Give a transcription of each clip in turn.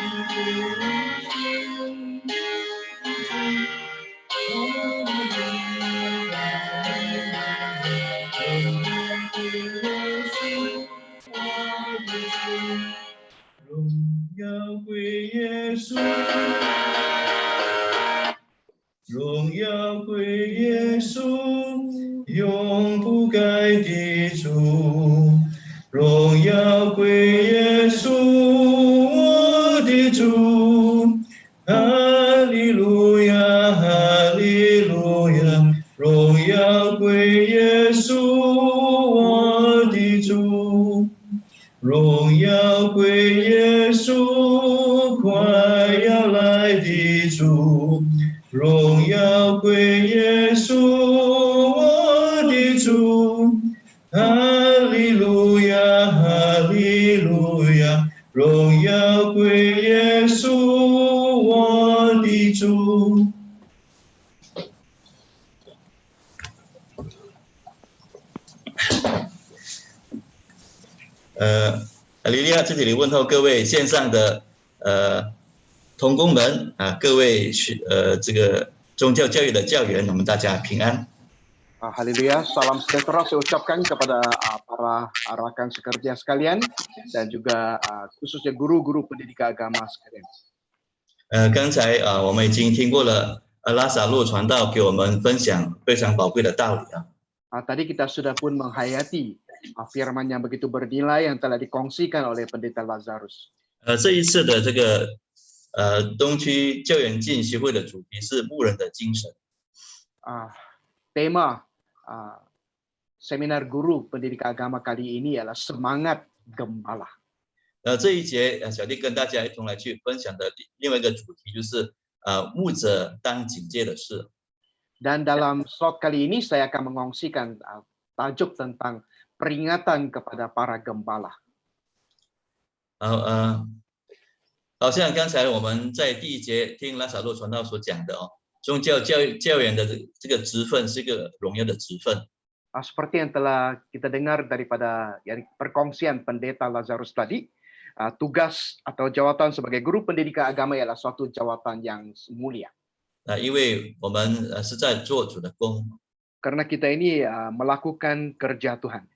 荣耀归耶稣，荣耀归耶稣，永不改的主。荣耀归耶稣，我的主。哈利路亚，哈利路亚，荣耀归耶稣，我的主。荣耀归耶稣，快要来的主。荣耀归耶稣，我的主。哈利路亚，哈利路亚，荣耀归耶稣，我的主。哈利路亚，在这里问候各位线上的同工们啊，各位这个宗教教育的教员，我们大家平安。Haleluya, salam sejahtera saya ucapkan kepada para rakan sekerja sekalian dan juga khususnya guru-guru pendidikan agama sekalian. 刚才我们已经听过了拉撒路传道给我们分享非常宝贵的道理啊。Tadi kita sudah pun menghayati firman yang begitu bernilai yang telah dikongsikan oleh pendeta Lazarus. 这一次的这个东区教员进修会的主题是牧人的精神。Tema seminar guru pendidikan agama kali ini adalah semangat gembala. 这一节小弟跟大家一同来去分享的另外一个主题就是牧者当警戒的事。Dan dalam slot kali ini saya akan mengongsikan tajuk tentang peringatan kepada para gembala. 好像刚才我们在第一节听拉撒路传道所讲的宗教教员的这个职分是一个荣耀的职分。Seperti yang telah kita dengar daripada perkongsian pendeta Lazarus tadi, tugas atau jawatan sebagai guru pendidikan agama ialah suatu jawatan yang mulia. 因为我们是在做主的工。Karena kita ini melakukan kerja Tuhan.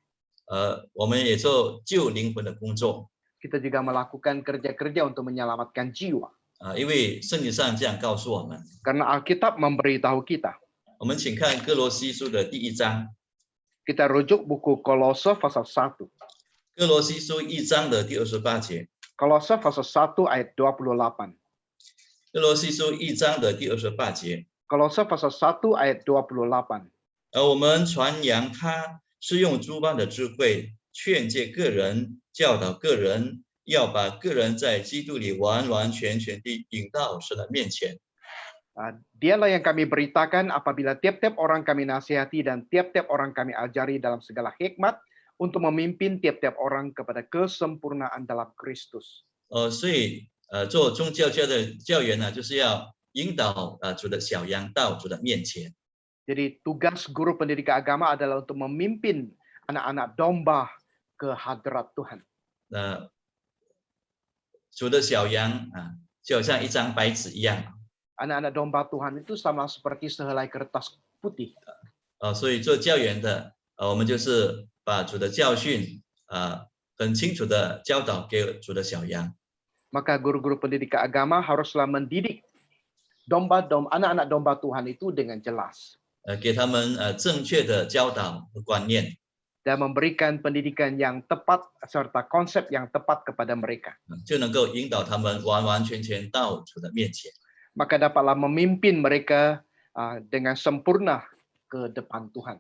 我们也做救灵魂的工作。Kita juga melakukan kerja-kerja untuk menyelamatkan jiwa. 因为圣经上这样告诉我们。Karena Alkitab memberitahu kita. 我们请看哥罗西书的第1章。Kita rujuk buku Kolose pasal 1. 哥罗西书1章的第28节。Kolose pasal 1 ayat 28. 哥罗西书1章的第28节。Kolose pasal 1 ayat 28. 我们传扬他是用诸般的智慧劝诫个人，教导个人，要把个人在基督里完完全全地引到神的面前。Dialah yang kami beritakan apabila tiap-tiap orang kami nasihati dan tiap-tiap orang kami ajari dalam segala hikmat untuk memimpin tiap-tiap orang kepada kesempurnaan dalam Kristus. 所以做宗教教员呢，就是要引导主的小羊到主的面前。Jadi tugas guru pendidikan agama adalah untuk memimpin anak-anak domba ke hadrat Tuhan. 主的小羊就好像一张白纸一样。Anak-anak domba Tuhan itu sama seperti sehelai kertas putih. 所以做教员的，我们就是把主的教训很清楚的教导给主的小羊。Maka guru-guru pendidikan agama haruslah mendidik anak-anak domba Tuhan itu dengan jelas. 给他们正确的教导和观念。Dan memberikan pendidikan yang tepat serta konsep yang tepat kepada mereka. 就能够引导他们完完全全到主的面前。Maka dapatlah memimpin mereka dengan sempurna ke depan Tuhan.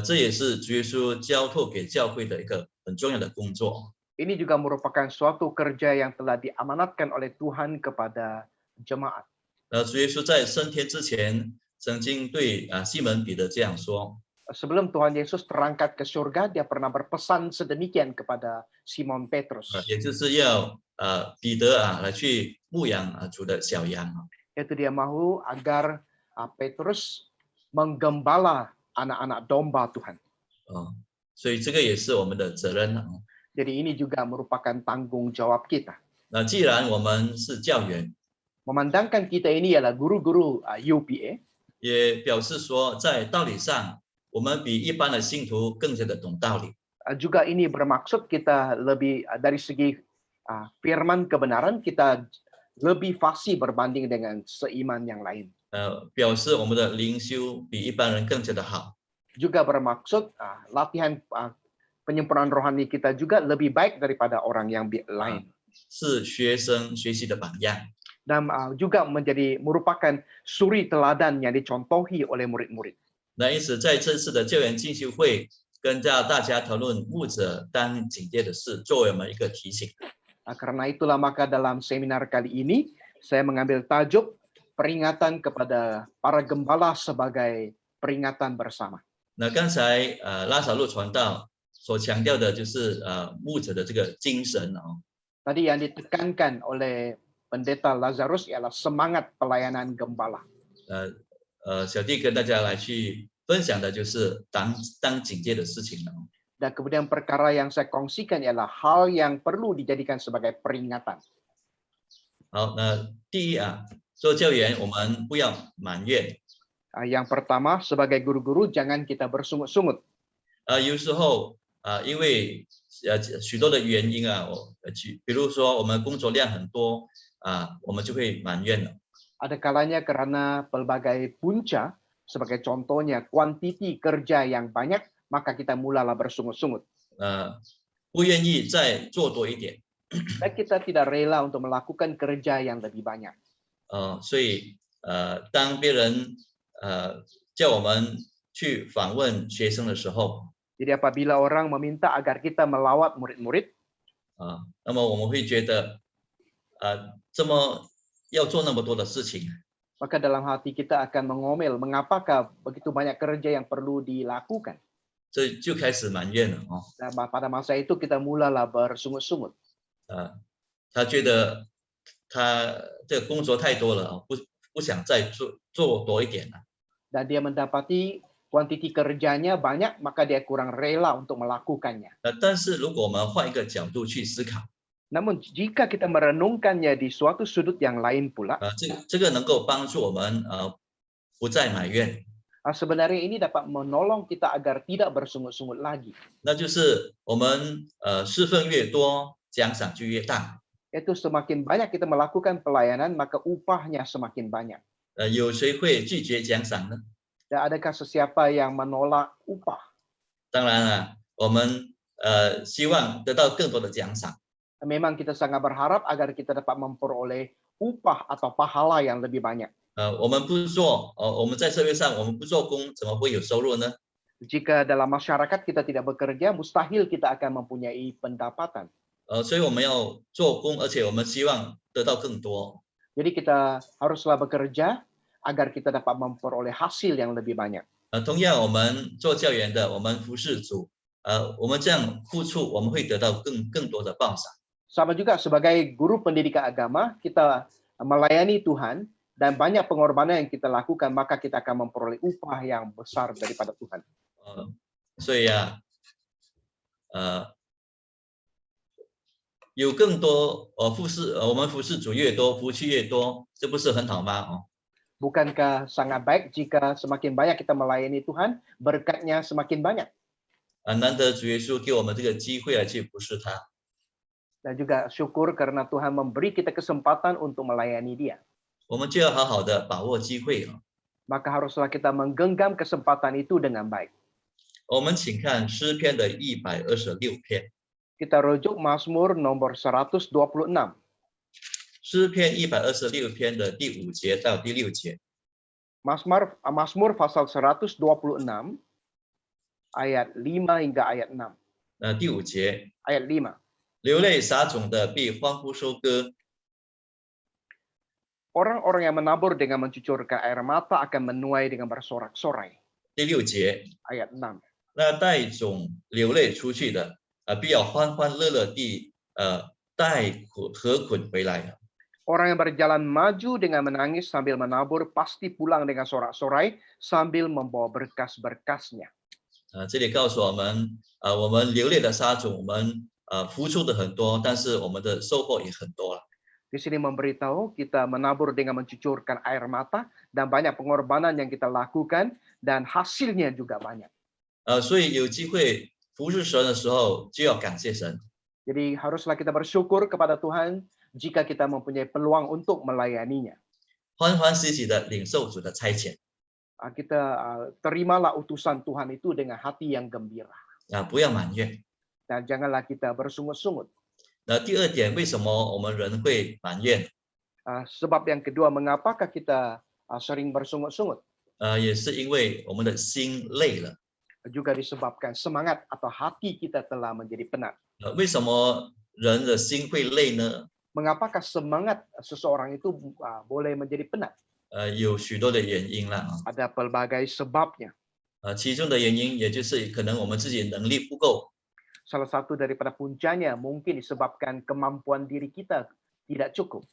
这也是主耶稣交托给教会的一个很重要的工作。Ini juga merupakan suatu kerja yang telah diamanatkan oleh Tuhan kepada jemaat. 主耶稣在升天之前，曾经对西门彼得这样说。Sebelum Tuhan Yesus terangkat ke surga, dia pernah berpesan sedemikian kepada Simon Petrus. 也就是要彼得来去牧养主的小羊。Yaitu dia mahu agar Petrus menggembala anak-anak domba Tuhan. 所以这个也是我们的责任。 Jadi ini juga merupakan tanggung jawab kita. 那既然我们是教员， memandangkan kita ini adalah guru-guru UPA, 也表示说在道理上我们比一般的信徒更加的懂道理。 juga ini bermaksud kita lebih dari segi firman kebenaran kita lebih fasih berbanding dengan seiman yang lain. 表示我们的灵修比一般人更加的好。 Juga bermaksud latihan penyempurnaan rohani kita juga lebih baik daripada orang yang lain. 是学生学习的榜样。 Dan juga merupakan suri teladan yang dicontohi oleh murid-murid. 那因此在这次的教员进修会，跟大家讨论牧者当警戒的事，作为我们一个提醒。 Karena itulah maka dalam seminar kali ini saya mengambil tajuk peringatan kepada para gembala sebagai peringatan bersama. 那刚才拉撒路传道所强调的就是牧者的这个精神哦。 Tadi yang ditekankan oleh pendeta Lazarus ialah semangat pelayanan gembala. 小弟跟大家来去分享的就是当警戒的事情了。 Dan kemudian perkara yang saya kongsikan ialah hal yang perlu dijadikan sebagai peringatan. 好，那第一做教员我们不要埋怨。 Yang pertama, sebagai guru-guru jangan kita bersungut-sungut. 有时候因为许多的原因比如说我们工作量很多我们就会埋怨了。 Ada kalanya karena pelbagai punca, sebagai contohnya kuantiti kerja yang banyak, maka kita mulalah bersungut-sungut. 不愿意再做多一点。 Dan kita tidak rela untuk melakukan kerja yang lebih banyak. 所以当别人叫我们去访问学生的时候， Jadi apabila orang meminta agar kita melawat murid-murid, 那么我们会觉得要做那么多的事情， maka dalam hati kita akan mengomel, mengapakah begitu banyak kerja yang perlu dilakukan. 这就开始埋怨了哦。 Dan pada masa itu kita mulalah bersungut-sungut. 他觉得他这个工作太多了，不想再做多一点了。 Dan dia mendapati kuantiti kerjanya banyak, maka dia kurang rela untuk melakukannya. 但是如果我们换一个角度去思考， Namun jika kita merenungkannya di suatu sudut yang lain pula, 这个能够帮助我们不再埋怨。 sebenarnya ini dapat menolong kita agar tidak bersungut-sungut lagi. 那就是我们侍奉越多，奖赏就越大。 Itu semakin banyak kita melakukan pelayanan, maka upahnya semakin banyak. 有谁会拒绝奖赏呢？ Dan adakah sesiapa yang menolak upah? 当然了，我们希望得到更多的奖赏。 Memang kita sangat berharap agar kita dapat memperoleh upah atau pahala yang lebih banyak. 我们不做，我们在社会上我们不做工，怎么会有收入呢？ Jika dalam masyarakat kita tidak bekerja, mustahil kita akan mempunyai pendapatan. 所以我们要做工，而且我们希望得到更多。 Jadi kita haruslah bekerja agar kita dapat memperoleh hasil yang lebih banyak. 同样，我们做教员的，我们服侍主，我们这样付出，我们会得到更多的报赏。 Sama juga sebagai guru pendidikan agama, kita melayani Tuhan dan banyak pengorbanan yang kita lakukan, maka kita akan memperoleh upah yang besar daripada Tuhan. 所以有更多我们服侍主越多，福气越多，这不是很好吗？ Bukankah sangat baik jika semakin banyak kita melayani Tuhan, berkatnya semakin banyak? 难得主耶稣给我们这个机会来去服侍他。 Dan juga syukur karena Tuhan memberi kita kesempatan untuk melayani Dia. 我们就要好好的把握机会。 Maka haruslah kita menggenggam kesempatan itu dengan baik. 我们请看诗篇的126篇。 Kita rujuk Mazmur nomor 126. 诗篇126篇的第5节到第6节。 Mazmur pasal 126 ayat 5 hingga ayat 6. 第5节， Ayat 5. 流泪撒种的必欢呼收割， Orang-orang yang menabur dengan mencucurkan air mata akan menuai dengan bersorak-sorai. 第6节， Ayat 6. 那带种流泪出去的，必要欢欢乐乐地带禾捆回来。 Orang yang berjalan maju dengan menangis sambil menabur pasti pulang dengan sorak-sorai sambil membawa berkas-berkasnya. 这里告诉我们，我们流泪的撒种，我们付出的很多，但是我们的收获也很多了。Di sini memberitahu kita menabur dengan mencucurkan air mata dan banyak pengorbanan yang kita lakukan dan hasilnya juga banyak. 所以有机会服侍神的时候，就要感谢神。 Jadi haruslah kita bersyukur kepada Tuhan jika kita mempunyai peluang untuk melayaninya. 欢欢喜喜的领受主的差遣 Kita terimalah utusan Tuhan itu dengan hati yang gembira. 不要埋怨。 Dan janganlah kita bersungut-sungut. 那第二点，为什么我们人会埋怨？ Sebab yang kedua, mengapakah kita sering bersungut-sungut? 也是因为我们的心累了。 Juga disebabkan semangat atau hati kita telah menjadi penat. 为什么人的心会累呢？ Mengapakah semangat seseorang itu boleh menjadi penat? 有许多的原因啦。 Ada pelbagai sebabnya. 其中的原因也就是可能我们自己能力不够， Salah satu daripada puncanya mungkin disebabkan kemampuan diri kita tidak cukup.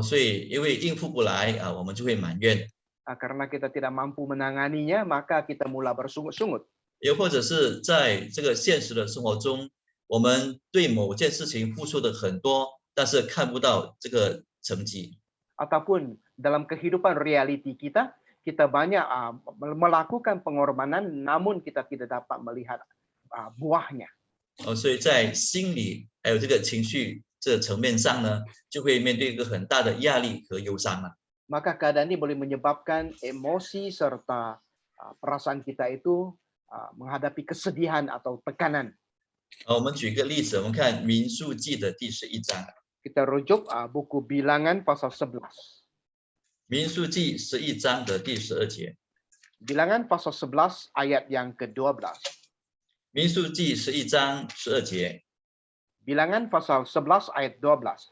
所以因为应付不来我们就会埋怨。 Karena kita tidak mampu menanganinya, maka kita mula bersungut-sungut. 又或者是在这个现实的生活中，我们对某件事情付出的很多，但是看不到这个成绩。 Ataupun dalam kehidupan realiti kita, kita banyak melakukan pengorbanan, namun kita tidak dapat melihat buahnya. 所以在心理还有这个情绪这层面上呢，就会面对一个很大的压力和忧伤了。 Maka keadaan ini boleh menyebabkan emosi serta perasaan kita itu menghadapi kesedihan atau tekanan. 我们举个例子，我们看民数记的第11章。 Kita rujuk buku Bilangan pasal 11. 民数记11章的第12节。 Bilangan pasal 11 ayat yang ke-12. 民数记11章12节。 Bilangan pasal 11 ayat 12.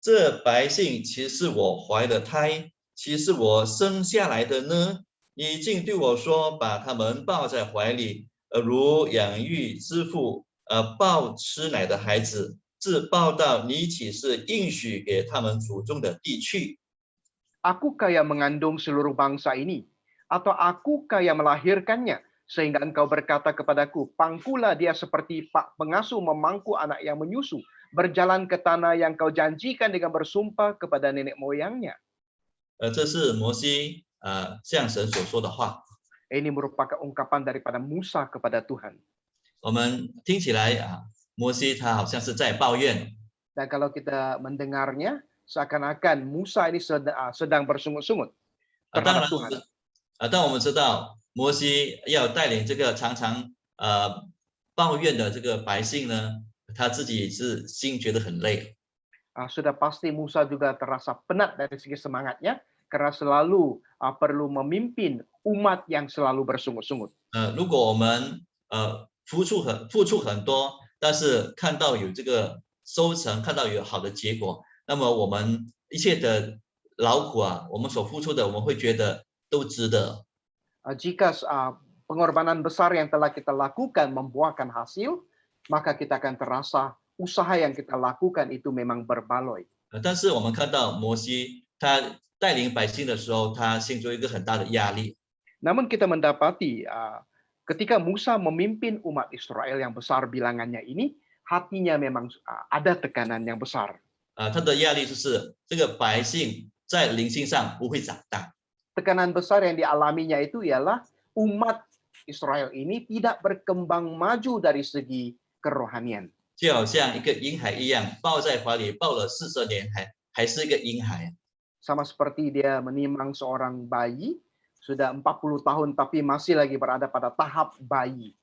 这百姓岂是我怀的胎，岂是我生下来的呢？你竟对我说，把他们抱在怀里，如养育之父抱吃奶的孩子，自抱到你岂是应许给他们祖宗的地去。 Akukah yang mengandung seluruh bangsa ini? Atau akukah yang melahirkannya? Sehingga engkau berkata kepadaku, pangkulah dia seperti pak pengasuh memangku anak yang menyusu, berjalan ke tanah yang kau janjikan dengan bersumpah kepada nenek moyangnya. 这是摩西向神所说的话。 Ini merupakan ungkapan daripada Musa kepada Tuhan. 我们听起来摩西他好像是在抱怨。 Dan kalau kita mendengarnya, seakan-akan Musa ini sedang bersungut-sungut 当 kepada 然 Tuhan. 但我们知道摩西要带领这个常常抱怨的这个百姓呢，他自己是心觉得很累。 Sudah pasti Musa juga terasa penat dari segi semangatnya karena selalu perlu memimpin umat yang selalu bersungut-sungut. 如果我们付出很多，但是看到有这个收成，看到有好的结果，那么我们一切的劳苦我们所付出的，我们会觉得都值得。 Jika pengorbanan besar yang telah kita lakukan membuahkan hasil, maka kita akan terasa usaha yang kita lakukan itu memang berbaloi. 但是我们看到摩西他带领百姓的时候，他心中有一个很大的压力。 Namun kita mendapati ketika Musa memimpin umat Israel yang besar bilangannya ini, hatinya memang ada tekanan yang besar. 他的压力就是这个百姓在灵性上不会长大。 Tekanan besar yang dialaminya itu ialah umat Israel ini tidak berkembang maju dari segi kerohanian. 就好像一个婴孩一样，抱在怀里抱了40年，还是一个婴孩。 Sama seperti dia menimang seorang bayi, sudah 40 tahun tapi masih lagi berada pada tahap bayi.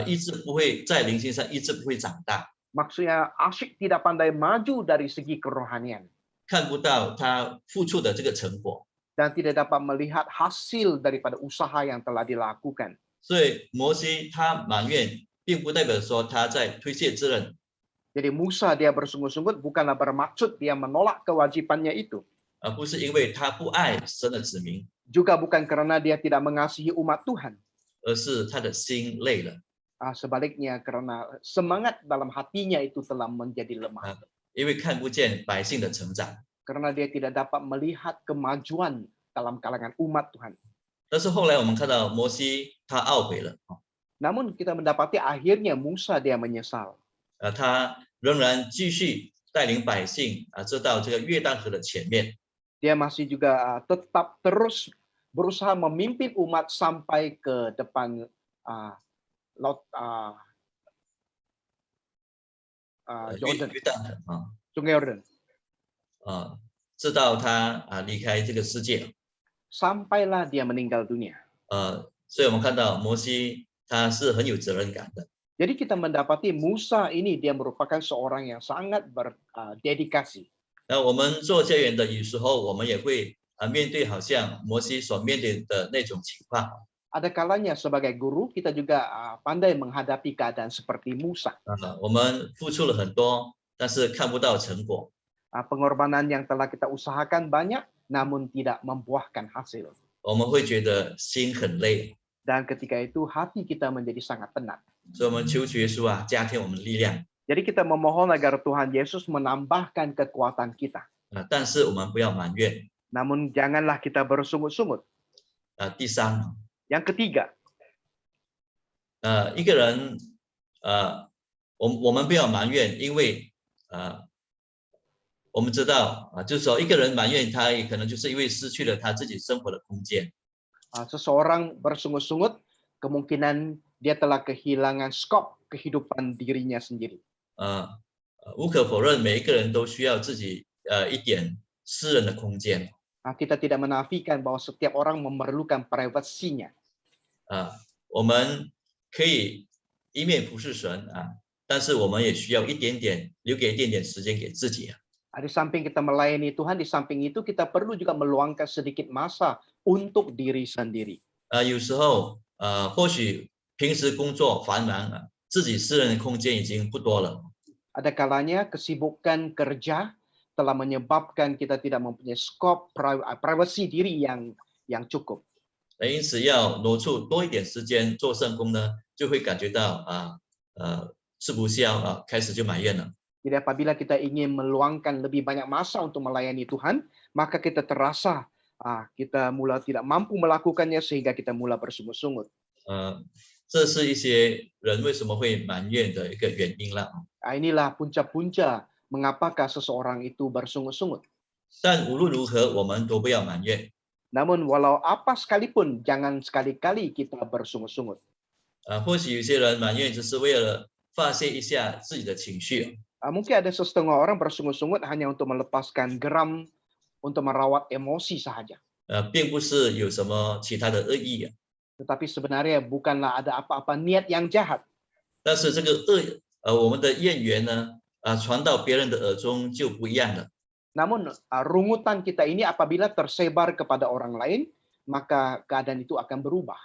一直不会在灵性上一直不会长大， Maksudnya asyik tidak pandai maju dari segi kerohanian 看不到他付出的这个成果。 dan tidak dapat melihat hasil daripada usaha yang telah dilakukan. 所以摩西他埋怨，并不代表说他在推卸责任， Jadi Musa dia bersungut-sungut bukanlah bermaksud dia menolak kewajibannya itu. 不是因为他不爱神的子民， Juga bukan karena dia tidak mengasihi umat Tuhan. 而是他的心累了。 Sebaliknya karena semangat dalam hatinya itu telah menjadi lemah. 因为看不见百姓的成长。 Karena dia tidak dapat melihat kemajuan dalam kalangan umat Tuhan. 但是后来我们看到摩西他懊悔了， Namun kita mendapati akhirnya Musa dia menyesal. 他仍然继续带带领百姓这到这个约旦河的前面。 Dia masih juga tetap terus berusaha memimpin umat sampai ke depan laut 约 Jordan, 约旦河Sungai Yordan. 直到他离开这个世界。 Sampailah dia meninggal dunia. 所以我们看到摩西他是很有责任感的。 Jadi kita mendapati Musa ini dia merupakan seorang yang sangat berdedikasi. 那我们做教员的，有时候我们也会面对好像摩西所面对的那种情况。 Ada kalanya sebagai guru kita juga pandai menghadapi keadaan seperti Musa. 我们付出了很多，但是看不到成果。 Pengorbanan yang telah kita usahakan banyak, namun tidak membuahkan hasil. 我们会觉得心很累。 Dan ketika itu hati kita menjadi sangat penat. 所以我们求主耶稣加添我们的力量。 Jadi kita memohon agar Tuhan Yesus menambahkan kekuatan kita. 但是我们不要埋怨。 Namun janganlah kita bersungut-sungut. 第三， Yang ketiga, 一个人我们不要埋怨，因为我们知道就是说一个人埋怨他，也可能就是因为失去了他自己生活的空间。 seseorang bersungut-sungut, kemungkinan dia telah kehilangan skop kehidupan dirinya sendiri. 无可否认，每一个人都需要自己一点私人的空间。 Kita tidak menafikan bahwa setiap orang memerlukan privasinya. 我们可以一面服侍神但是我们也需要一点点留给一点点时间给自己。 Di samping kita melayani Tuhan, di samping itu kita perlu juga meluangkan sedikit masa untuk diri sendiri. 有时候或许平时工作繁忙自己私人的空间已经不多了。 Ada kalanya kesibukan kerja telah menyebabkan kita tidak mempunyai skop privasi diri yang cukup. 因此要挪出多一点时间做圣工呢，就会感觉到吃不消开始就埋怨了。 Jadi apabila kita ingin meluangkan lebih banyak masa untuk melayani Tuhan, maka kita terasa kita mulai tidak mampu melakukannya sehingga kita mulai bersungut-sungut. 这是一些人为什么会埋怨的一个原因了。 Inilah punca-punca mengapakah seseorang itu bersungut-sungut. 但无论如何，我们都不要埋怨。 Namun walau apa sekalipun, jangan sekali-kali kita bersungut-sungut. 或许有些人埋怨只是为了发泄一下自己的情绪。 Mungkin ada setengah orang bersungut-sungut hanya untuk melepaskan geram, untuk merawat emosi saja. 并不是有什么其他的恶意。 Tetapi sebenarnya bukanlah ada apa-apa niat yang jahat. 但是这个我们的怨言呢，传到别人的耳中就不一样了。 Namun rungutan kita ini apabila tersebar kepada orang lain, maka keadaan itu akan berubah.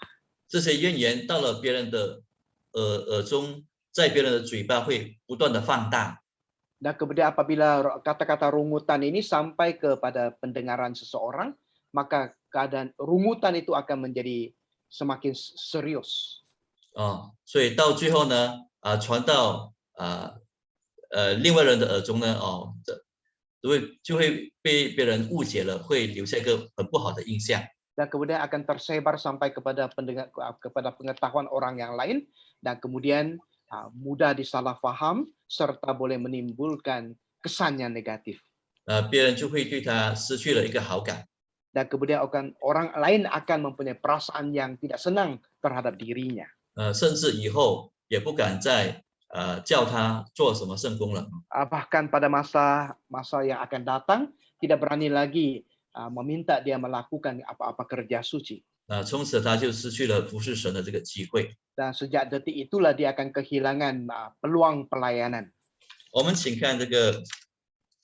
这些怨言到了别人的耳中，在别人的嘴巴会不断的放大。 Dan kemudian apabila kata-kata rungutan ini sampai kepada pendengaran seseorang, maka keadaan rungutan itu akan menjadi semakin serius. 所以到最后呢，传到另外人的耳中呢，就会被别人误解了，会留下一个很不好的印象。 Dan kemudian akan tersebar sampai kepada pengetahuan orang yang lain, dan kemudian mudah disalah paham serta boleh menimbulkan kesan yang negatif. 别人就会对他失去了一个好感。 Dan kemudian orang lain akan mempunyai perasaan yang tidak senang terhadap dirinya. 甚至以后也不敢再叫他做什么圣工了。 Bahkan pada masa yang akan datang tidak berani lagi meminta dia melakukan apa-apa kerja suci. 从此他就失去了服侍神的这个机会。 Dan sejak detik itulah dia akan kehilangan peluang pelayanan. 我们请看这个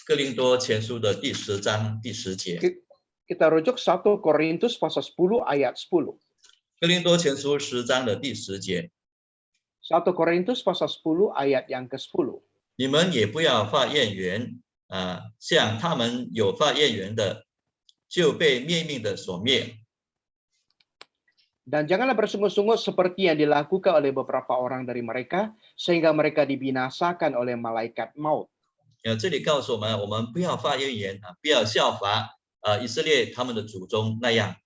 哥林多前书的第10章第10节。 Kita rujuk 1 Korintus pasal 10 ayat 10. 哥林多前书10章的第10节。 1 Korintus pasal 10 ayat yang ke-10. 你们也不要发怨言像他们有发怨言的，就被灭命的所灭。 Dan janganlah bersungut-sungut seperti yang dilakukan oleh beberapa orang dari mereka, sehingga mereka dibinasakan oleh malaikat maut. 这里告诉我们不要发怨言不要效法以色列他们的祖宗那样。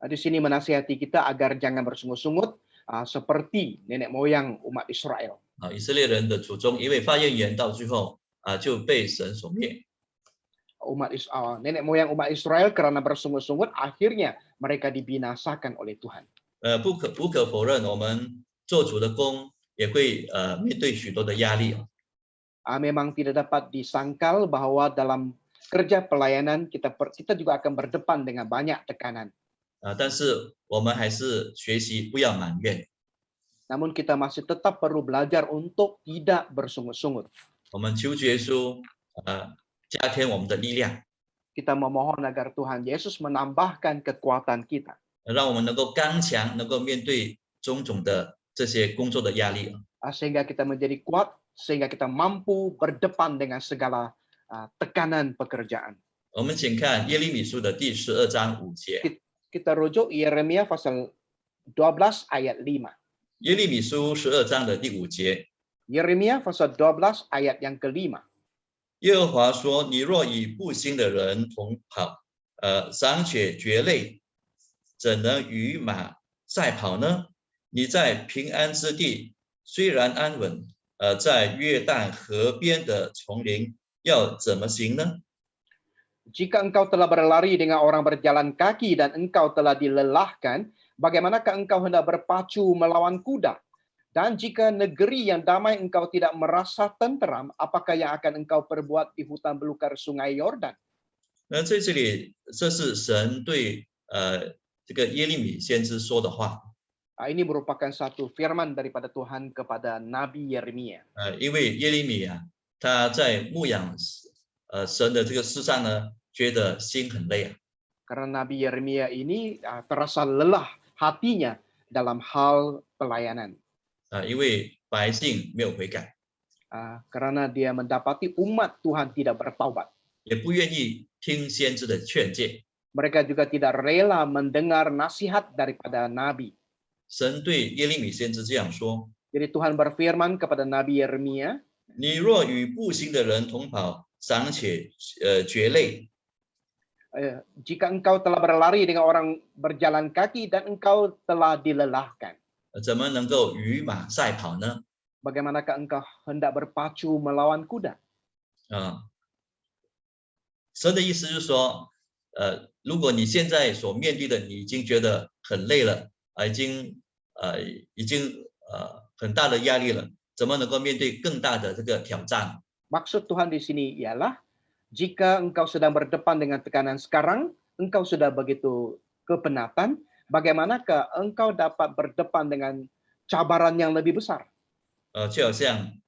Di sini menasihati kita agar jangan bersungut-sungut seperti nenek moyang umat Israel. 以色列人的祖宗因为发怨言，到最后就被神所灭。 Nenek moyang umat Israel karena bersungut-sungut akhirnya mereka dibinasakan oleh Tuhan. 不可否认，我们做主的工也会面对许多的压力。 Memang tidak dapat disangkal bahwa dalam kerja pelayanan kita juga akan berdepan dengan banyak tekanan. 但是我们还是学习不要埋怨。 Namun kita masih tetap perlu belajar untuk tidak bersungut-sungut. 我们求主耶稣加添我们的力量， Kita memohon agar Tuhan Yesus menambahkan kekuatan kita. 让我们能够刚强，能够面对种种的这些工作的压力。 Sehingga kita menjadi kuat, sehingga kita mampu berdepan dengan segala tekanan pekerjaan. 我们请看耶利米书的第12章5节。 Kita rujuk Yeremia pasal 12 ayat 5. 耶利米书12章的第5节， Yeremia pasal 12 ayat yang kelima. 耶和华说：“你若与步行的人同跑，赏取蕨类，怎能与马赛跑呢？你在平安之地虽然安稳，在约旦河边的丛林要怎么行呢？” Jika engkau telah berlari dengan orang berjalan kaki dan engkau telah dilelahkan, bagaimanakah engkau hendak berpacu melawan kuda? Dan jika negeri yang damai engkau tidak merasa tenteram, apakah yang akan engkau perbuat di hutan belukar sungai Yordan? 那在这里，这是神对这个耶利米先知说的话。 Ini merupakan satu firman daripada Tuhan kepada Nabi Yeremia. 因为耶利米他在牧养神的这个事上呢，觉得心很累。 Karena Nabi Yeremia ini terasa lelah hatinya dalam hal pelayanan. 因为百姓没有悔改， Karena dia mendapati umat Tuhan tidak bertaubat. 也不愿意听先知的劝诫。 Mereka juga tidak rela mendengar nasihat daripada Nabi. 神对耶利米先知这样说： Jadi Tuhan berfirman kepada Nabi Yeremia, 你若与步行的人同跑，赏取蕨类， jika engkau telah berlari dengan orang berjalan kaki dan engkau telah dilelahkan, 怎么能够与马赛跑呢？ bagaimanakah engkau hendak berpacu melawan kuda? 神的意思就是说，如果你现在所面对的，你已经觉得很累了，已经很大的压力了，怎么能够面对更大的这个挑战？ Maksud Tuhan di sini ialah jika engkau sedang berdepan dengan tekanan sekarang, engkau sudah begitu kepenatan, bagaimanakah engkau dapat berdepan dengan cabaran yang lebih besar? 就好像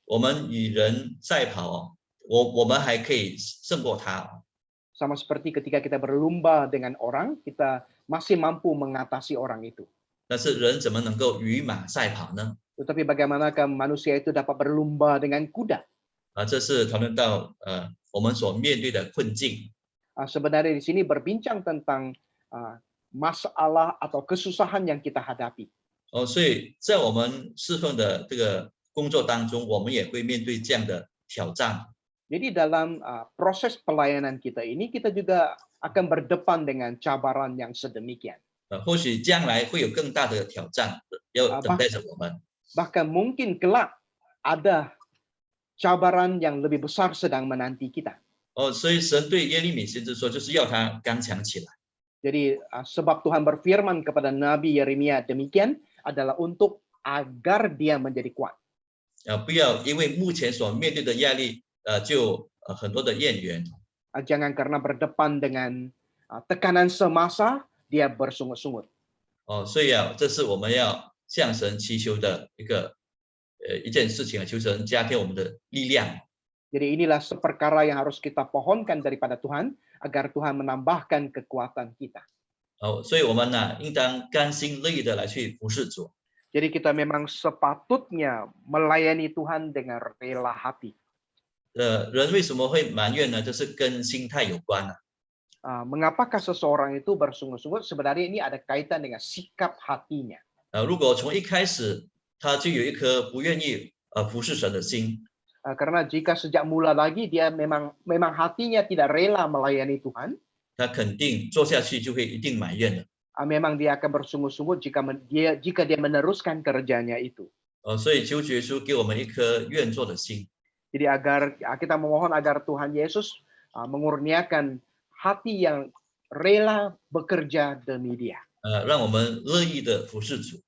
我们与人赛跑，我们还可以胜过他。 Sama seperti ketika kita berlomba dengan orang, kita masih mampu mengatasi orang itu. 但是人怎么能够与马赛跑呢？ Tetapi bagaimanakah manusia itu dapat berlomba dengan kuda? 这是谈论到我们所面对的困境。 Sebenarnya di sini berbincang tentang masalah atau kesusahan yang kita hadapi. 所以在我们侍奉的这个工作当中，我们也会面对这样的挑战。 Jadi dalam proses pelayanan kita ini, kita juga akan berdepan dengan cabaran yang sedemikian. 或许将来会有更大的挑战要等待着我们。 Bahkan mungkin kelak ada cabaran yang lebih besar sedang menanti kita. 所以神对耶利米先知说，就是要他刚强起来。 Jadi sebab Tuhan berfirman kepada Nabi Yeremia demikian adalah untuk agar dia menjadi kuat. 不要因为目前所面对的压力，就很多的怨言。 Jangan karena berdepan dengan tekanan semasa dia bersungut-sungut. 所以这是我们要向神祈求的一件事情，求神加添我们的力量。 Jadi inilah seperkara yang harus kita pohonkan daripada Tuhan agar Tuhan menambahkan kekuatan kita. 所以我们应当甘心乐意的来去服侍主。 Jadi kita memang sepatutnya melayani Tuhan dengan rela hati. 人为什么会埋怨呢？就是跟心态有关。 Mengapakah seseorang itu bersungut-sungut? Sebenarnya ini ada kaitan dengan sikap hatinya. 如果从一开始他就有一颗不愿意服侍神的心， Karena jika sejak mula lagi dia memang hatinya tidak rela melayani Tuhan, 他肯定做下去就会一定埋怨的。 memang dia akan bersungut-sungut jika dia meneruskan kerjanya itu. 所以求主耶稣给我们一颗愿做的心。Jadi agar kita memohon agar Tuhan Yesus mengurniakan hati yang rela bekerja demi Dia. 让我们乐意的服侍主。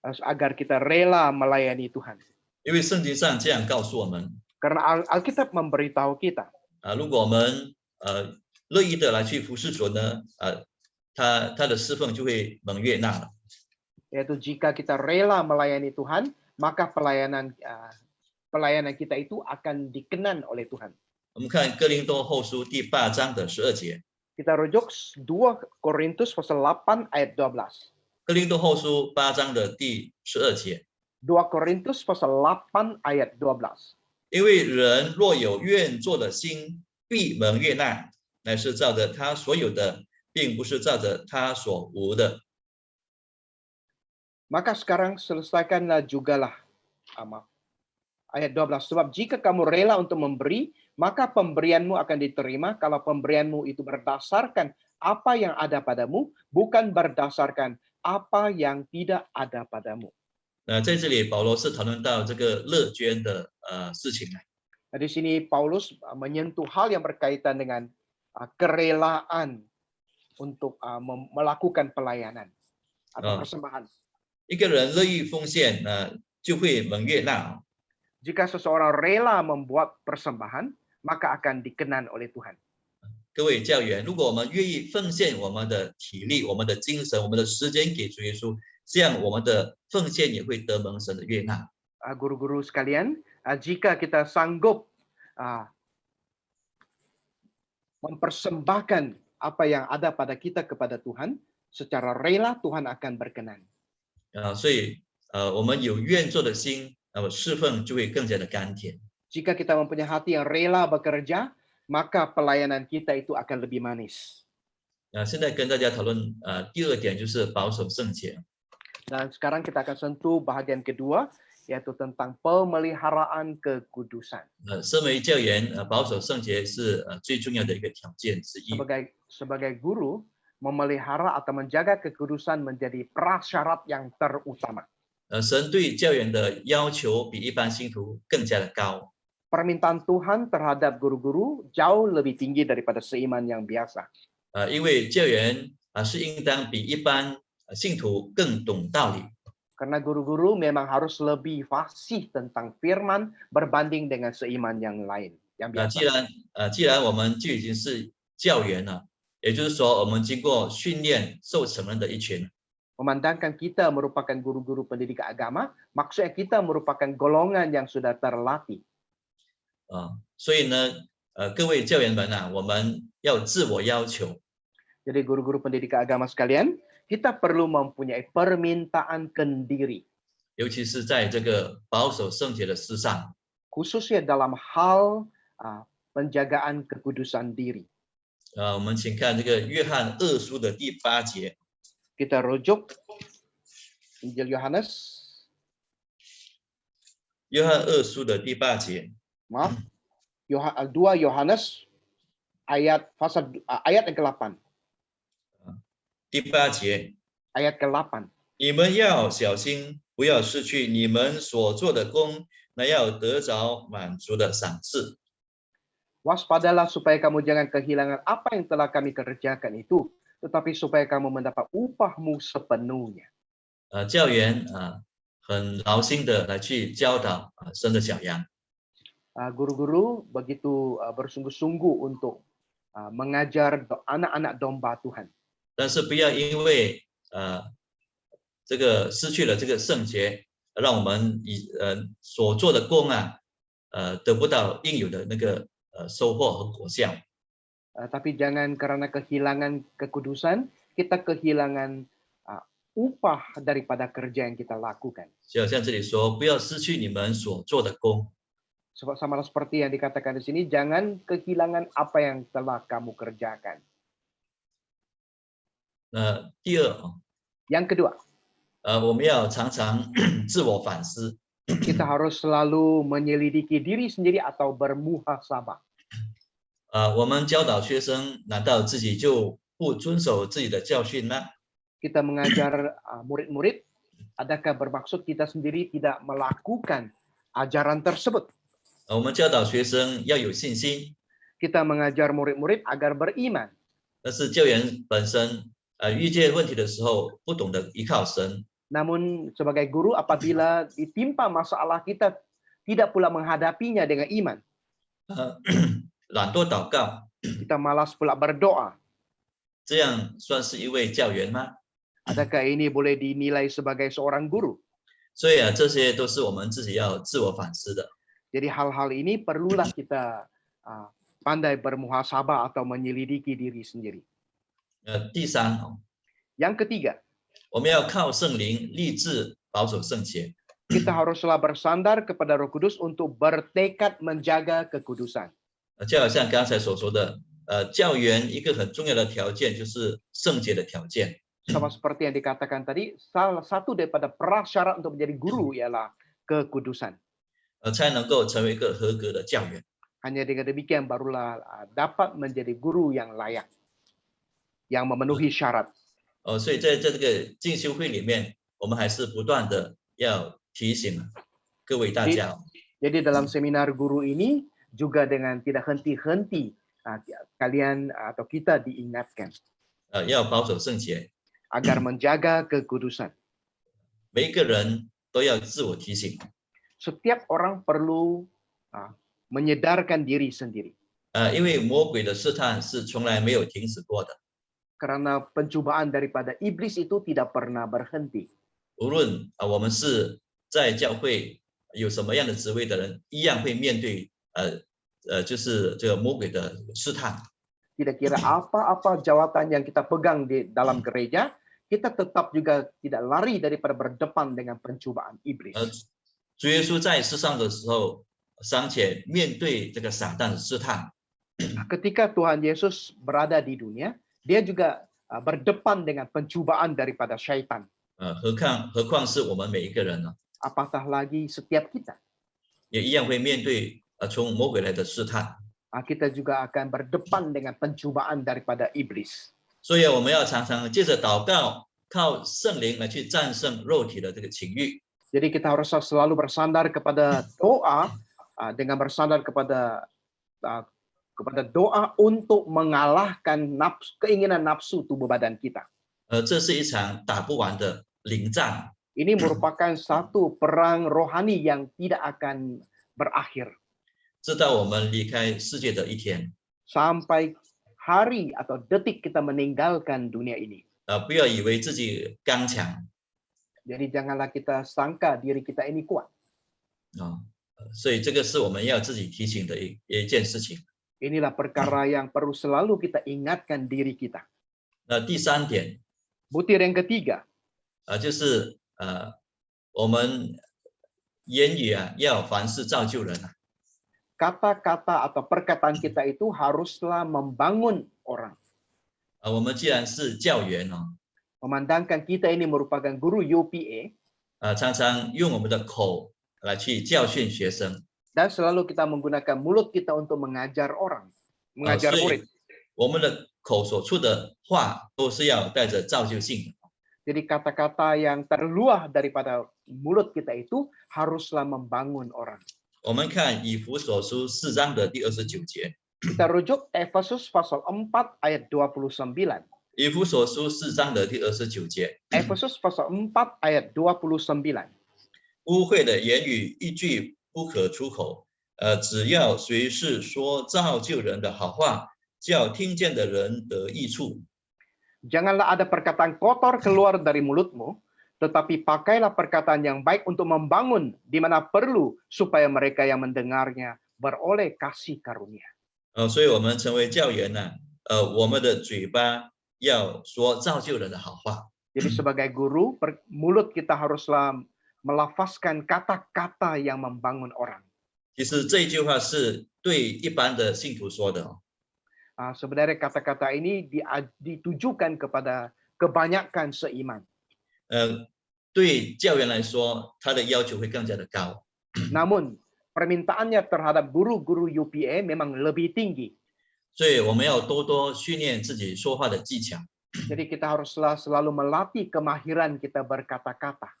Agar kita rela melayani Tuhan. 因为圣经上这样告诉我们， Karena Alkitab memberitahu kita, 如果我们乐意的来去服侍主呢，他的侍奉就会蒙悦纳了。 yaitu jika kita rela melayani Tuhan, maka pelayanan kita itu akan dikenan oleh Tuhan. 我们看哥林多后书第8章的12节， Kita rujuk 2 Korintus pasal 8 ayat 12. 哥林多后书8章的第12节， 2 Korintus pasal 8 ayat 12. 因为人若有愿做的心，必蒙悦纳，乃是照着他所有的，并不是照着他所无的。 Maka sekarang selesaikanlah jugalah ayat 12. Sebab jika kamu rela untuk memberi, maka pemberianmu akan diterima kalau pemberianmu itu berdasarkan apa yang ada padamu, bukan berdasarkan apa yang tidak ada padamu. 在这里保罗是讨论到这个乐捐的事情。 Nah, di sini Paulus menyentuh hal yang berkaitan dengan kerelaan untuk melakukan pelayanan atau persembahan. 一个人乐意奉献，就会蒙悦纳。 Jika seseorang rela membuat persembahan, maka akan dikenan oleh Tuhan. 各位教员，如果我们愿意奉献我们的体力、我们的精神、我们的时间给主耶稣，这样我们的奉献也会得蒙神的悦纳。 Guru-guru sekalian, jika kita sanggup mempersembahkan apa yang ada pada kita kepada Tuhan, secara rela Tuhan akan berkenan. 所以我们有愿做的心，侍奉就会更加的甘甜。 Jika kita mempunyai hati yang rela bekerja, maka pelayanan kita itu akan lebih manis. 现在跟大家讨论第二点就是保守圣洁。 Dan sekarang kita akan sentuh bahagian kedua, yaitu tentang pemeliharaan kekudusan. 身为教员，保守圣洁是最重要的一个条件之一。 Sebagai guru, memelihara atau menjaga kekudusan menjadi prasyarat yang terutama. 神对教员的要求比一般信徒更加的高。 Permintaan Tuhan terhadap guru-guru jauh lebih tinggi daripada seiman yang biasa. 因为教员是应当比一般信徒更懂道理。 Karena guru-guru memang harus lebih fasih tentang firman berbanding dengan seiman yang lain, yang biasa. 既然我们就已经是教员了，也就是说我们经过训练受成人的一群。 Memandangkan kita merupakan guru-guru pendidikan agama, maksudnya kita merupakan golongan yang sudah terlatih. 所以呢，各位教员们我们要自我要求。 Jadi guru-guru pendidikan agama sekalian, kita perlu mempunyai permintaan kendiri. 尤其是在这个保守圣洁的事上。 Khususnya dalam hal penjagaan kekudusan diri. 我们请看这个约翰2书的第8节。 Kita rujuk Injil Yohanes. 约翰2书的第8节。 Maaf, 2 Yohanes ayat yang ke-8. 第8节。 Ayat ke-8. 你们要小心，不要失去你们所做的工，那要得着满足的赏赐。 Waspadalah supaya kamu jangan kehilangan apa yang telah kami kerjakan itu, tetapi supaya kamu mendapat upahmu sepenuhnya. 教员很劳心的来去教导神的小羊。 Guru-guru begitu bersungguh-sungguh untuk mengajar anak-anak domba Tuhan. 但是不要因为这个失去了这个圣洁，让我们所做的工得不到应有的那个收获和果效。 Tapi jangan karena kehilangan kekudusan, kita kehilangan upah daripada kerja yang kita lakukan. 就像这里说，不要失去你们所做的工。 Sama seperti yang dikatakan di sini, jangan kehilangan apa yang telah kamu kerjakan. 第二， Yang kedua, 我们要常常自我反思。 kita harus selalu menyelidiki diri sendiri atau bermuhasabah. 我们教导学生，难道自己就不遵守自己的教训吗？ Kita mengajar murid-murid, adakah bermaksud kita sendiri tidak melakukan ajaran tersebut? 我们教导学生要有信心， Kita mengajar murid-murid agar beriman. 但是教员本身遇见问题的时候不懂得依靠神， Namun sebagai guru apabila ditimpa masalah kita tidak pula menghadapinya dengan iman. 懒惰祷告， Kita malas pula berdoa. 这样算是一位教员吗？ Adakah ini boleh dinilai sebagai seorang guru? 所以这些都是我们自己要自我反思的。 Jadi hal-hal ini perlulah kita pandai bermuhasabah atau menyelidiki diri sendiri. 第三， Yang ketiga, 我们要靠圣灵立志保守圣洁。 kita haruslah bersandar kepada Roh Kudus untuk bertekad menjaga kekudusan. 就好像刚才所说的，教员一个很重要的条件就是圣洁的条件。 Sama seperti yang dikatakan tadi, salah satu daripada prasyarat untuk menjadi guru ialah kekudusan. 才能够成为一个合格的教员。 Hanya dengan demikian barulah dapat menjadi guru yang layak, yang memenuhi syarat. 所以在这个进修会里面，我们还是不断的要提醒各位大家。 Jadi dalam seminar guru ini juga dengan tidak henti-henti kalian atau kita diingatkan 要保守圣洁， agar menjaga kekudusan. 每一个人都要自我提醒。 Setiap orang perlu menyedarkan diri sendiri. 因为魔鬼的试探是从来没有停止过的。 Karena pencobaan daripada iblis itu tidak pernah berhenti. 无论我们是在教会有什么样的职位的人，一样会面对就是这个魔鬼的试探。 Tidak kira apa-apa jawatan yang kita pegang di dalam gereja, kita tetap juga tidak lari daripada berdepan dengan pencobaan iblis. 主耶稣在世上的时候，尚且面对这个撒旦的试探。 Ketika Tuhan Yesus berada di dunia, dia juga berdepan dengan pencobaan daripada syaitan. 何况是我们每一个人呢？ Apatah lagi setiap kita. 也一样会面对从魔鬼来的试探。 Kita juga akan berdepan dengan pencobaan daripada iblis. 所以我们要常常借着祷告，靠圣灵来去战胜肉体的这个情欲。 Jadi kita harus selalu bersandar kepada doa, dengan bersandar kepada doa untuk mengalahkan keinginan nafsu tubuh badan kita. 这是一场打不完的灵战。 Ini merupakan satu perang rohani yang tidak akan berakhir. 直到我们离开世界的一天。 Sampai hari atau detik kita meninggalkan dunia ini. 不要以为自己刚强。 Jadi janganlah kita sangka diri kita ini kuat. 所以这个是我们要自己提醒的一件事情。 Inilah perkara yang perlu selalu kita ingatkan diri kita. 第三点， Butir yang ketiga, 就是我们言语要凡事造就人。 kata-kata atau perkataan kita itu haruslah membangun orang. 我们既然是教员Memandangkan kita ini merupakan guru UPA, 常常用我们的口来去教训学生。 dan selalu kita menggunakan mulut kita untuk mengajar orang, mengajar murid. 我们的口所出的话都是要带着造就性的。 Jadi kata-kata yang terluah daripada mulut kita itu haruslah membangun orang. 我们看以弗所书4章的第29节。 Kita rujuk Efesus pasal 4 ayat 29. 以弗所书4章的第29节。 Efesus pasal 4 ayat 29. 污秽的言语一句不可出口，只要随时说造就人的好话，叫听见的人得益处。 Janganlah ada perkataan kotor keluar dari mulutmu, tetapi pakailah perkataan yang baik untuk membangun di mana perlu, supaya mereka yang mendengarnya beroleh kasih karunia. 所以我们成为教员呢，我们的嘴巴要说造就人的好话。 Jadi sebagai guru, mulut kita haruslah melafazkan kata-kata yang membangun orang. 其实这一句话是对一般的信徒说的。 Sebenarnya kata-kata ini ditujukan kepada kebanyakan seiman. 对教员来说，他的要求会更加的高。 Namun permintaannya terhadap guru-guru UPA memang lebih tinggi. 所以我们要多多训练自己说话的技巧。 Jadi kita haruslah selalu melatih kemahiran kita berkata-kata.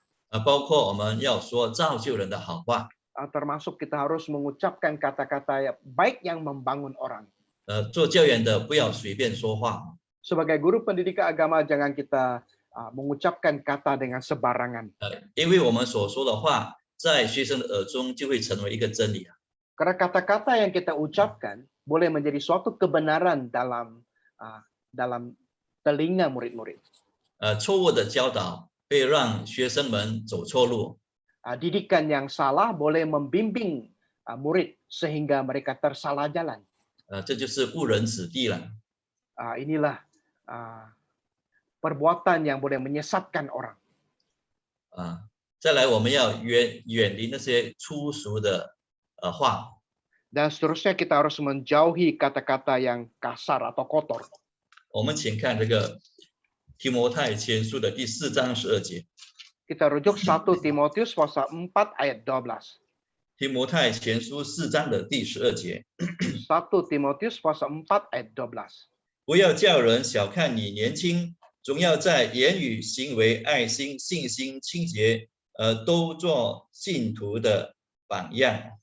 包括我们要说造就人的好话。termasuk kita harus mengucapkan kata-kata baik yang membangun orang. 做教员的不要随便说话， Sebagai guru pendidikan agama, jangan kita mengucapkan kata dengan sembarangan. 因为我们所说的话在学生的耳中就会成为一个真理啊。 Karena kata-kata yang kita ucapkan boleh menjadi suatu kebenaran dalam telinga murid-murid. 错误的教导会让学生们走错路， Didikan yang salah boleh membimbing murid sehingga mereka tersalah jalan. 这就是误人子弟了。 Inilah perbuatan yang boleh menyesatkan orang. 再来，我们要远离那些粗俗的话。 Dan seterusnya kita harus menjauhi kata-kata yang kasar atau kotor. 我们请看这个提摩太前书的第4章12节。 Kita rujuk 1 Timotius pasal 4 ayat 12. 提摩太前书4章的第12节。 1 Timotius pasal 4 ayat 12. 不要叫人小看你年轻，总要在言语、行为、爱心、信心、清洁，都做信徒的榜样。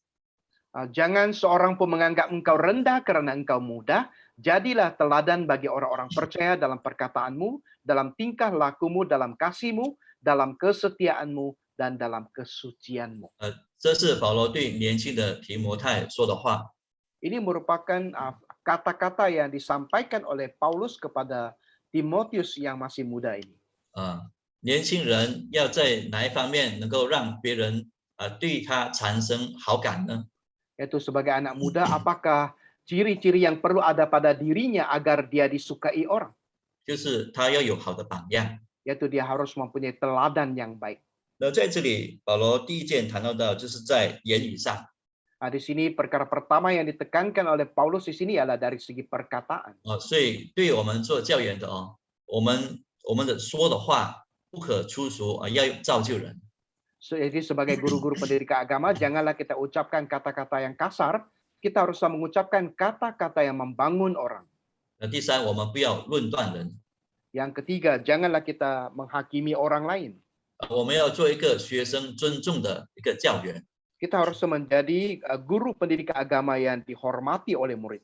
Jangan seorang pun menganggap engkau rendah karena engkau muda. Jadilah teladan bagi orang-orang percaya dalam perkataanmu, dalam tingkah lakumu, dalam kasihmu, dalam kesetiaanmu, dan dalam kesucianmu. 这是保罗对年轻的提摩太说的话。 Ini merupakan kata-kata yang disampaikan oleh Paulus kepada Timotius yang masih muda ini. 年轻人要在哪一方面能够让别人对他产生好感呢？ Yaitu sebagai anak muda, apakah ciri-ciri yang perlu ada pada dirinya agar dia disukai orang? 就是他要有好的榜样。 Yaitu dia harus mempunyai teladan yang baik. 那在这里，保罗第一件谈到就是在言语上。 Di sini perkara pertama yang ditekankan oleh Paulus di sini adalah dari segi perkataan. 所以对我们做教员的我们的说的话不可粗俗要造就人。 Jadi sebagai guru-guru pendidikan agama, janganlah kita ucapkan kata-kata yang kasar. Kita haruslah mengucapkan kata-kata yang membangun orang. 第三，我们不要论断人。 Yang ketiga, janganlah kita menghakimi orang lain. 我们要做一个学生尊重的一个教员。 Kita harus menjadi guru pendidikan agama yang dihormati oleh murid.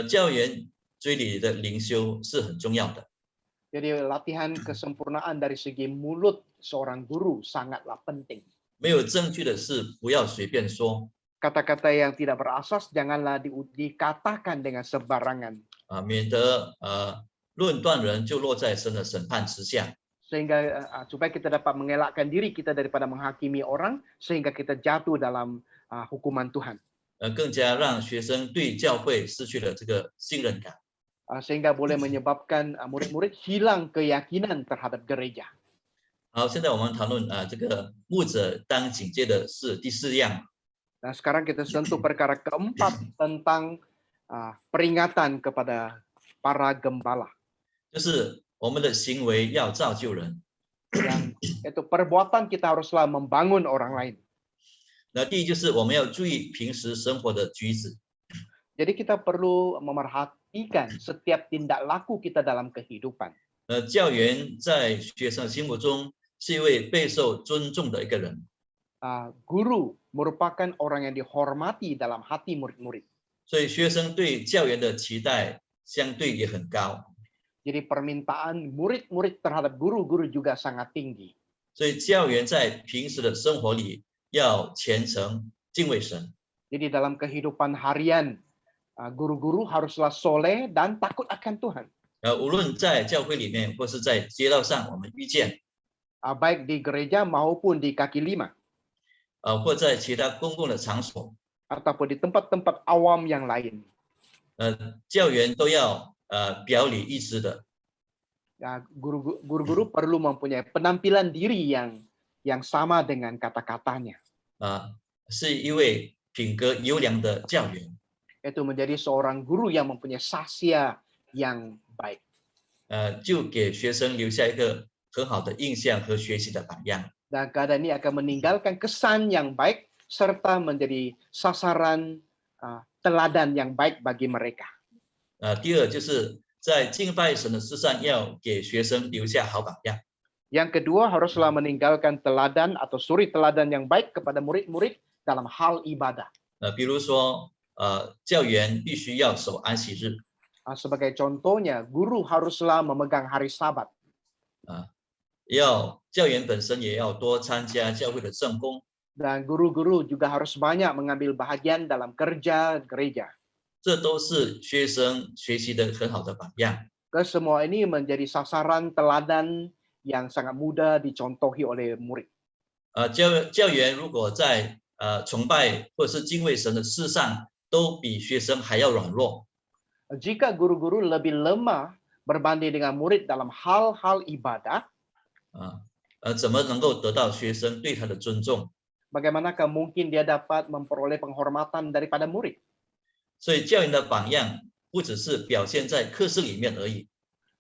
教员追礼的灵修是很重要的。 Jadi latihan kesempurnaan dari segi mulut seorang guru sangatlah penting. 没有证据的事不要随便说。 Kata-kata yang tidak berasas janganlah dikatakan dengan sembarangan. 免得论断人就落在神的审判之下。 Sehingga supaya kita dapat mengelakkan diri kita daripada menghakimi orang, sehingga kita jatuh dalam hukuman Tuhan. 更加让学生对教会失去了这个信任感。 Sehingga boleh menyebabkan murid-murid hilang keyakinan terhadap gereja. 好，现在我们谈论这个牧者当警戒的是第4样。 Nah, sekarang kita sentuh perkara keempat tentang peringatan kepada para gembala. 就是我们的行为要造就人。 Yang itu perbuatan kita haruslah membangun orang lain. 那第一就是我们要注意平时生活的举止。 Jadi kita perlu memerhatikan setiap tindak laku kita dalam kehidupan. 教员在学生心目中是一位备受尊重的一个人。 Guru merupakan orang yang dihormati dalam hati murid-murid. 所以学生对教员的期待相对也很高。 Jadi permintaan murid-murid terhadap guru-guru juga sangat tinggi. 所以教员在平时的生活里要虔诚敬畏神。 Jadi dalam kehidupan harian, guru-guru haruslah soleh dan takut akan Tuhan. 无论在教会里面或是在街道上，我们遇见， Baik di gereja maupun di kaki lima. 或在其他公共的场所， Ataupun di tempat-tempat awam yang lain. 教员都要表里一致的。 Guru-guru perlu mempunyai penampilan diri yang sama dengan kata-katanya. 是一位品格优良的教员。 Itu menjadi seorang guru yang mempunyai sasya yang baik. 就给学生留下一个很好的印象和学习的榜样。 Dan keadaan ini akan meninggalkan kesan yang baik serta menjadi sasaran teladan yang baik bagi mereka. 第二就是在敬拜神的事上要给学生留下好榜样。 Yang kedua haruslah meninggalkan teladan atau suri teladan yang baik kepada murid-murid dalam hal ibadah. 比如说教员必须要守安息日 Sebagai contohnya, guru haruslah memegang hari Sabat. 教员本身也要多参加教会的圣工。 Dan guru-guru juga harus banyak mengambil bahagian dalam kerja gereja. 这都是学生学习的很好的榜样。 Kesemua ini menjadi sasaran teladan yang sangat mudah dicontohi oleh murid. 教员如果在崇拜或者是敬畏神的事上，都比学生还要软弱。 Jika guru-guru lebih lemah berbanding dengan murid dalam hal-hal ibadah, 怎么能够得到学生对他的尊重？ bagaimanakah mungkin dia dapat memperoleh penghormatan daripada murid? 所以教员的榜样不只是表现在课室里面而已。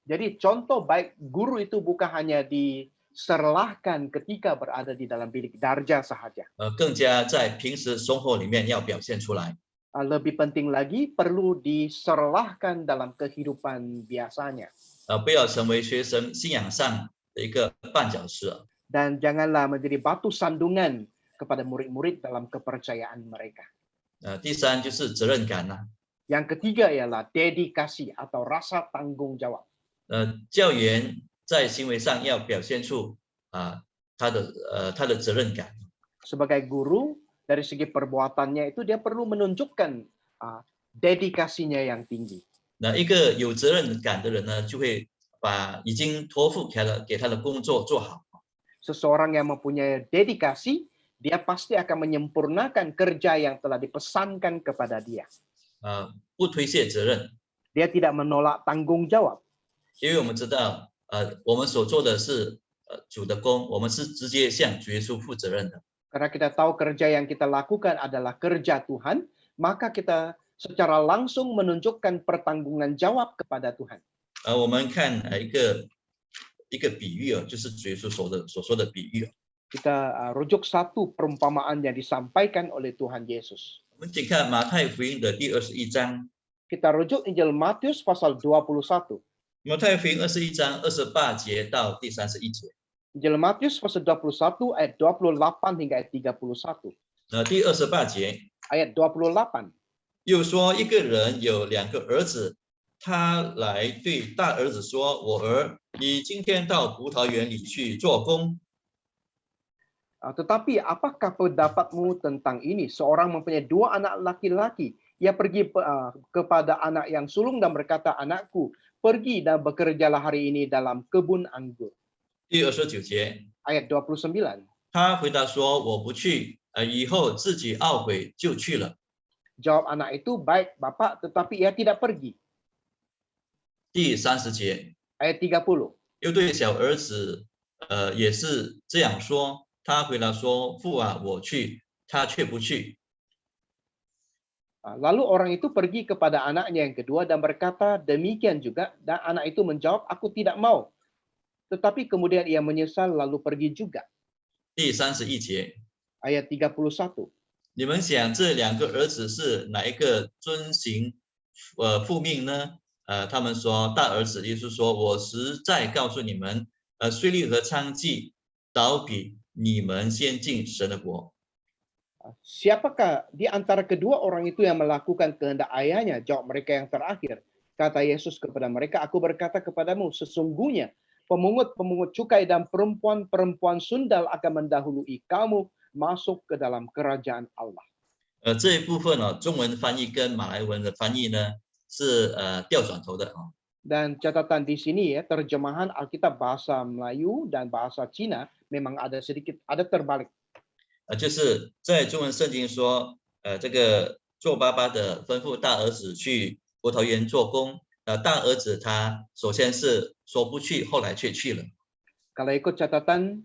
Jadi contoh baik guru itu bukan hanya diserlahkan ketika berada di dalam bilik darjah sahaja. 更加在平时生活里面要表现出来。 Lebih penting lagi perlu diserlahkan dalam kehidupan biasanya. 不要成为学生信仰上的一个绊脚石。 Dan janganlah menjadi batu sandungan kepada murid-murid dalam kepercayaan mereka. 第三就是责任感啦。 Yang ketiga ialah dedikasi atau rasa tanggung jawab. 教员在行为上要表现出他的责任感。 Sebagai guru, dari segi perbuatannya itu dia perlu menunjukkan dedikasinya yang tinggi. 那一个有责任感的人呢，就会把已经托付给他的工作做好。 Seseorang yang mempunyai dedikasi, dia pasti akan menyempurnakan kerja yang telah dipesankan kepada dia. 不推卸责任。 Dia tidak menolak tanggung jawab. 因为我们知道，我们所做的是主的工，我们是直接向主耶稣负责任的。 Karena kita tahu kerja yang kita lakukan adalah kerja Tuhan, maka kita secara langsung menunjukkan pertanggungan jawab kepada Tuhan. 我们看一个比喻就是主耶稣所说的比喻。 Kita rujuk satu perumpamaan yang disampaikan oleh Tuhan Yesus. 我们请看马太福音的第21章。 Kita rujuk Injil Matius pasal 21. 马太福音21章28节到第31节。 Injil Matius pasal 21 ayat 28 hingga ayat 31. 第28节 Ayat 28. 又说，一个人有2个儿子，他来对大儿子说：“我儿，你今天到葡萄园里去做工。” Tetapi apakah pendapatmu tentang ini? Seorang mempunyai 2 anak laki-laki. Ia pergi kepada anak yang sulung dan berkata, "Anakku, pergi dan bekerjalah hari ini dalam kebun anggur." 第29节， Ayat 29. 他回答说：“我不去。”以后自己懊悔就去了。 Jawab anak itu, "Baik, Bapak," tetapi ia tidak pergi. 第30节， Ayat 30. 又对小儿子，也是这样说。他回答说：“父啊，我去。”他却不去。 Lalu orang itu pergi kepada anaknya yang kedua dan berkata demikian juga, dan anak itu menjawab, "Aku tidak mau." Tetapi kemudian ia menyesal lalu pergi juga. 第31节， Ayat 31. 你们想这2个儿子是哪一个遵行父命呢？他们说大儿子。耶稣说：“我实在告诉你们，税吏和娼妓倒比你们先进神的国。” Siapakah di antara kedua orang itu yang melakukan kehendak ayahnya? Jawab mereka yang terakhir. Kata Yesus kepada mereka, "Aku berkata kepadamu, sesungguhnya pemungut-pemungut cukai dan perempuan-perempuan sundal akan mendahului kamu masuk ke dalam kerajaan Allah." 这一部分中文翻译跟马来文的翻译呢是调转头的。 Dan catatan di sini ya, terjemahan Alkitab bahasa Melayu dan bahasa Cina memang ada terbalik. 就是在中文圣经说，这个做爸爸的吩咐大儿子去葡萄园做工，大儿子他首先是说不去，后来却去了。 Kalau ikut catatan,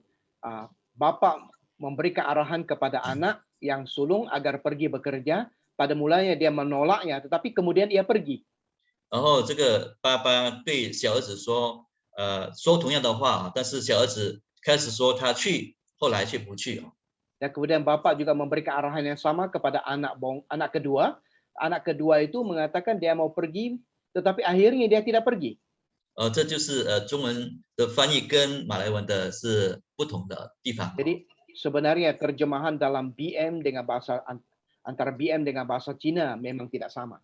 Bapak memberikan arahan kepada anak yang sulung agar pergi bekerja. Pada mulanya dia menolaknya, tetapi kemudian ia pergi. 然后这个爸爸对小儿子说，说同样的话，但是小儿子开始说他去，后来却不去。 Dan kemudian Bapak juga memberikan arahan yang sama kepada anak kedua. Anak kedua itu mengatakan dia mau pergi, tetapi akhirnya dia tidak pergi. 这就是中文的翻译跟马来文的是不同的地方。 Jadi Sebenarnya terjemahan dalam BM dengan antara BM dengan bahasa Cina memang tidak sama.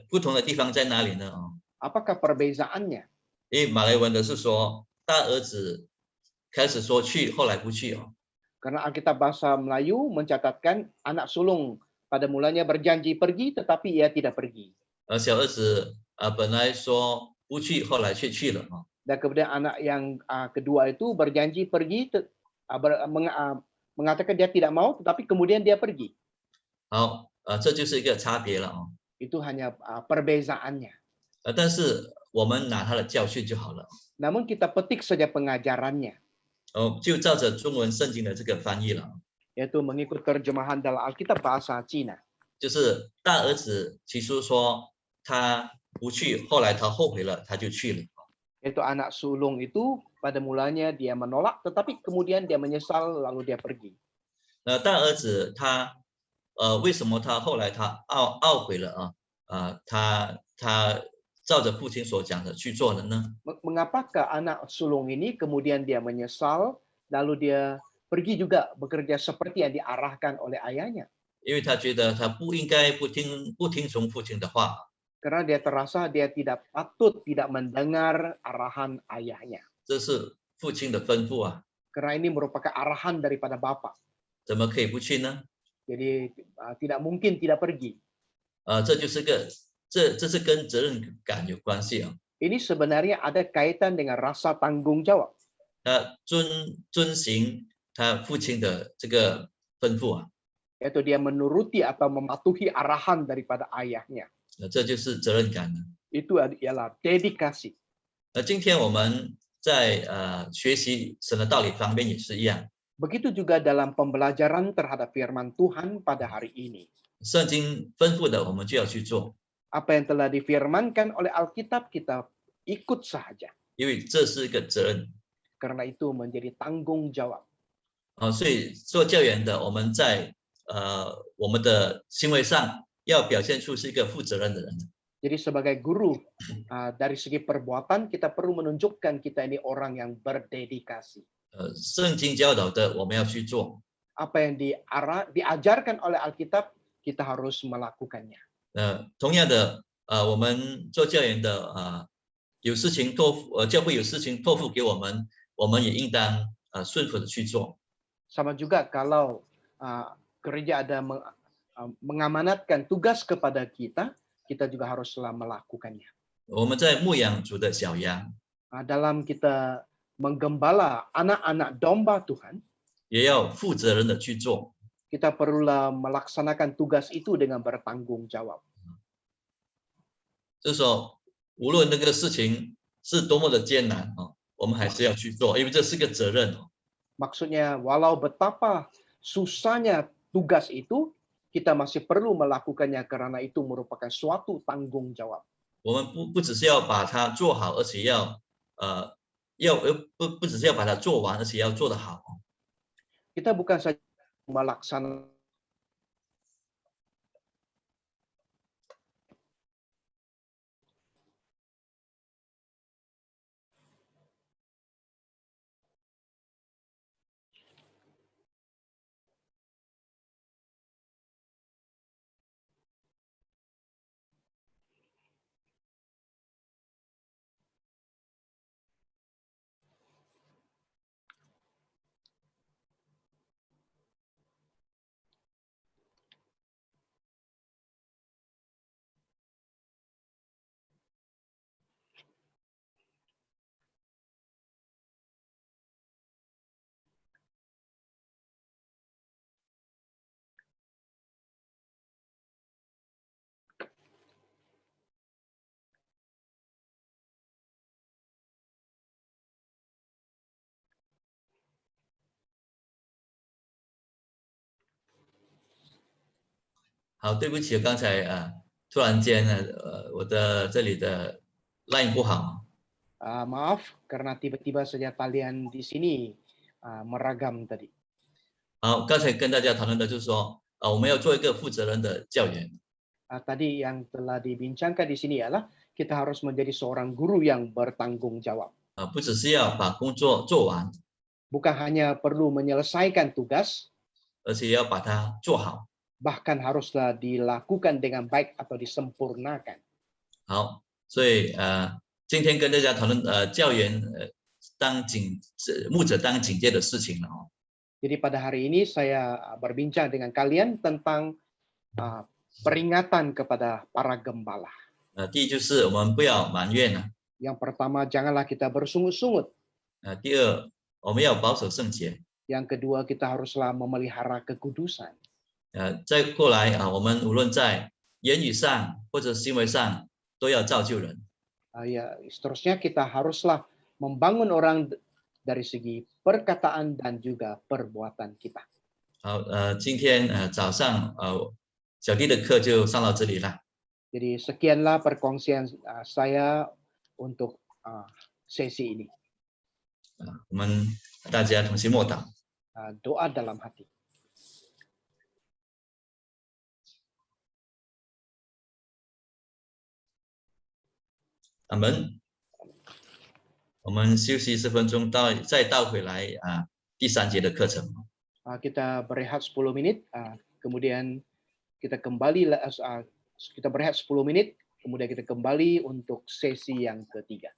不同的地方在哪里呢？ Apakah perbezaannya? 因为马来文的是说大儿子开始说去，后来不去哦。 Karena Alkitab bahasa Melayu mencatatkan anak sulung pada mulanya berjanji pergi tetapi ia tidak pergi. 小儿子本来说不去，后来却去了啊。 Dan kemudian anak yang kedua itu berjanji pergi, mengatakan dia tidak mau tetapi kemudian dia pergi. 好，这就是一个差别了啊。 Itu hanya perbezaannya. 但是我们拿他的教训就好了。 Namun kita petik saja pengajarannya. 就照着中文圣经的这个翻译了， Yaitu mengikut terjemahan dalam Alkitab bahasa Cina. 就是大儿子起初说他不去，后来他后悔了，他就去了。 Yaitu anak sulung itu pada mulanya dia menolak, tetapi kemudian dia menyesal lalu dia pergi. 大儿子他为什么他后来他懊悔了啊？他照着父亲所讲的去做了呢？ Mengapakah anak sulung ini kemudian dia menyesal lalu dia pergi juga bekerja seperti yang diarahkan oleh ayahnya? 因为他觉得他不应该不听从父亲的话。 Karena dia terasa dia tidak patut tidak mendengar arahan ayahnya. 这是父亲的吩咐啊， Karena ini merupakan arahan daripada bapa. 怎么可以不去呢？ Jadi tidak mungkin tidak pergi. 这就是这是跟责任感有关系啊。 Ini sebenarnya ada kaitan dengan rasa tanggung jawab. 他遵行他父亲的这个吩咐啊， Yaitu dia menuruti atau mematuhi arahan daripada ayahnya. 这就是责任感了。 Itu ialah dedikasi. 今天我们在学习神的道理方面也是一样， Begitu juga dalam pembelajaran terhadap firman Tuhan pada hari ini. 圣经吩咐的我们就要去做， Apa yang telah difirmankan oleh Alkitab kita ikut saja. 因为这是一个责任。 Karena itu menjadi tanggung jawab. 所以做教员的我们在我们的行为上要表现出是一个负责任的人。 Jadi sebagai guru dari segi perbuatan kita perlu menunjukkan kita ini orang yang berdedikasi. 圣经教导的我们要去做。 Apa yang diajarkan oleh Alkitab kita harus melakukannya. 同样的我们做教员的有事情教会有事情托付给我们，我们也应当顺服的去做。 Sama juga kalau gereja ada mengamanatkan tugas kepada kita, kita juga haruslah melakukannya. 我们在牧养主的小羊， Dalam kita menggembala anak-anak domba Tuhan, 也要负责任的去做。 kita perlulah melaksanakan tugas itu dengan bertanggung jawab. 就是说，无论那个事情是多么的艰难我们还是要去做，因为这是个责任。 Maksudnya, walau betapa susahnya tugas itu, kita masih perlu melakukannya karena itu merupakan suatu tanggung jawab. 我们不只是要把它做好，而且不只是要把它做完，而且要做得好。 Kita bukan saja melaksanakan好，对不起，刚才突然间我的这里的 line 不好。 maaf karena tiba-tiba saja talian di sini meragam tadi. 好，刚才跟大家讨论的就是说我们要做一个负责任的教员。 Tadi yang telah dibincangkan di sini ialah kita harus menjadi seorang guru yang bertanggung jawab. 不只是要把工作做完， bukan hanya perlu menyelesaikan tugas, 而且要把它做好。 bahkan haruslah dilakukan dengan baik atau disempurnakan. 好，所以今天跟大家讨论教员牧者当警戒的事情了哦。 Jadi pada hari ini saya berbincang dengan kalian tentang peringatan kepada para gembala. 第一就是我们不要埋怨啊， Yang pertama, janganlah kita bersungut-sungut. 第二我们要保守圣洁， Yang kedua, kita haruslah memelihara kekudusan. 再过来我们无论在言语上或者行为上都要造就人。 Ya, seterusnya kita haruslah membangun orang dari segi perkataan dan juga perbuatan kita. 好，今天早上小弟的课就上到这里了。 Jadi sekianlah perkongsian saya untuk sesi ini. 我们大家同心默祷。 Doa dalam hati. Amen。我们休息10分钟，再倒回来第3节的课程。 Kita berehat 10 menit, kemudian kita kembali, kita berehat 10 menit, kemudian kita kembali untuk sesi yang ketiga.